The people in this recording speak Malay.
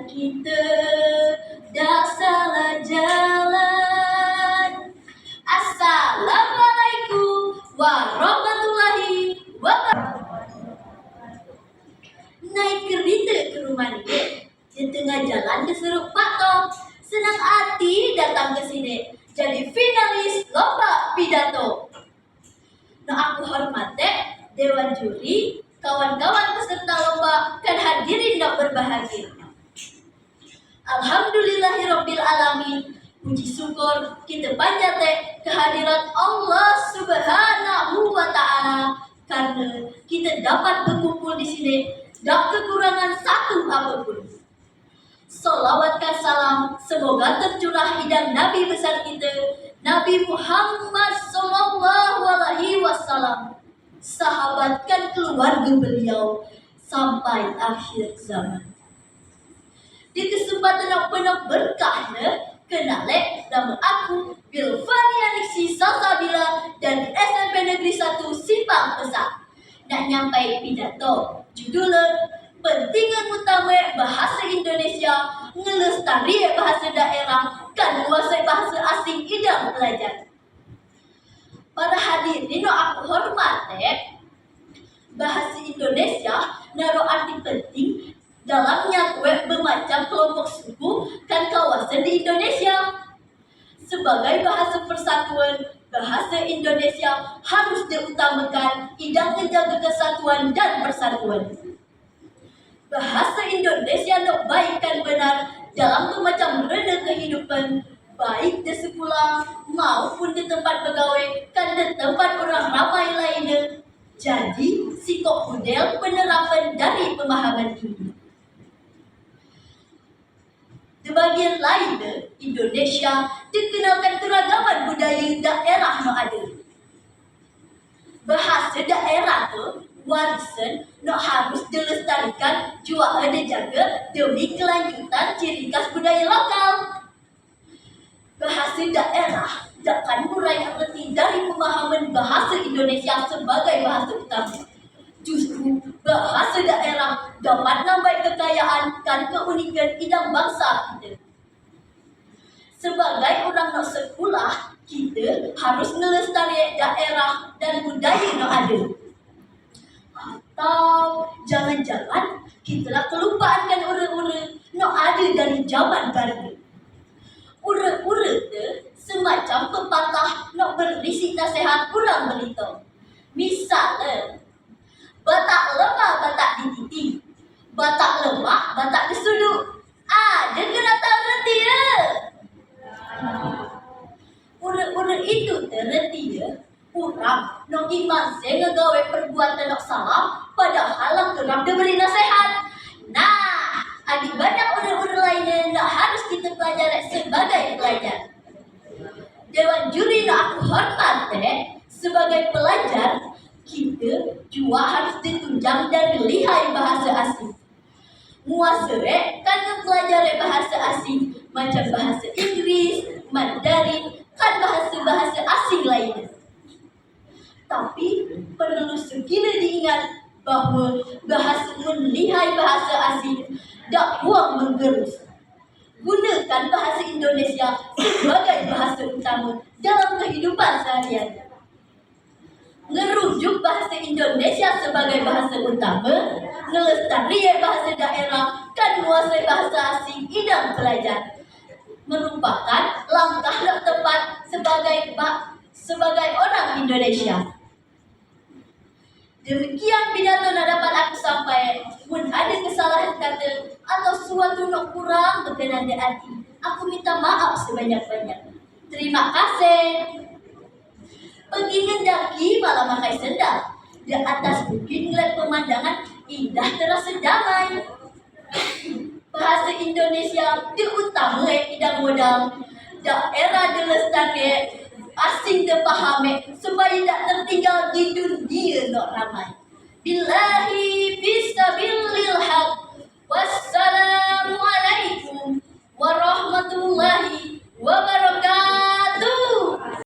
kita dah salah jalan. Assalamualaikum warahmatullahi wabarakatuh. Naik kereta ke rumah dia. Di tengah jalan diseru Pak Tom. Senang hati datang ke sini. Jadi finalis lomba pidato. Nah, aku hormati Dewan Juri, kawan-kawan peserta lomba kan hadirin nak berbahagia. Alhamdulillahirabbil alamin. Puji syukur kita panjat kehadirat Allah Subhanahu wa taala karena kita dapat berkumpul di sini tak kekurangan satu apapun. Salawat dan salam semoga tercurah hidang Nabi besar kita Nabi Muhammad sallallahu alaihi wasallam, sahabat dan keluarga beliau sampai akhir zaman. Di kesempatan yang penuh berkahnya, kenalek nama aku Bilfani Aniksi Salsabila dari SMP Negeri 1 Simpang Pesak. Nak nyampai pidato, judulnya pentingan utama bahasa Indonesia, ngelestari bahasa daerah, kan menguasai bahasa asing idam pelajar. Para hadirin aku hormati, bahasa Indonesia naruh arti penting dalamnya bermacam kelompok suku dan kawasan di Indonesia. Sebagai bahasa persatuan, bahasa Indonesia harus diutamakan idang menjaga kesatuan dan persatuan. Bahasa Indonesia nak baik dan benar dalam bermacam reda kehidupan, baik di sekolah maupun di tempat pegawai dan di tempat orang ramai lainnya. Jadi, sikap model penerapan dari pemahaman ini. Di bagian lainnya, Indonesia dikenalkan keragaman budaya daerah yang ada. Bahasa daerah tu warisan nak harus dilestarikan, juga dijaga demi kelanjutan ciri khas budaya lokal. Bahasa daerah takkan murai arti dari pemahaman bahasa Indonesia sebagai bahasa utama. Justru bahasa daerah dapat nambah kekayaan dan keunikan idam bangsa kita. Sebagai orang nak sekolah, kita harus melestarikan daerah dan budaya yang ada. Atau jangan-jangan kita lah kelupaan kan ura-ura nak ada dari zaman baru. Ura-ura tu semacam pepatah nak berisi nasihat kurang berita. Misalnya, batak lemah batak dititi, batak lemah batak disuduk. Ada kena tak reti ya? Ura-ura itu terreti ya. Kurang nak iman saya ngegawe perbuatan nak salah padahal lang kerap dia beri nasihat. Nah, ada banyak ura-ura lainnya nak harus kita pelajari sebagai pelajar. Dewan Juri nak aku hormati, sebagai pelajar kita juga harus ditunjang dari lihai bahasa asing. Muasere kan pelajari bahasa asing macam bahasa Inggris, Mandarin, kan bahasa-bahasa asing lainnya. Tapi perlu sekali diingat bahwa bahasa melihai bahasa asing tak buang menggerus. Gunakan bahasa Indonesia sebagai bahasa utama dalam kehidupan seharian. Ngerujuk bahasa Indonesia sebagai bahasa utama, ngelestari bahasa daerah, dan menguasai bahasa asing idam pelajar merupakan langkah yang tepat sebagai orang Indonesia. Demikian pidato yang dapat aku sampaikan. Mun ada kesalahan kata atau suatu yang kurang berkenan di hati, aku minta maaf sebanyak-banyak. Terima kasih. Pergi mendaki malah pakai sendal. Di atas bukit ngeliat pemandangan indah terasa damai. Bahasa Indonesia diutamakan idam modal. Daerah dilestari, asing dipahami supaya tak tertinggal di dunia nak ramai. Billahi fisabilil haq. Wassalamualaikum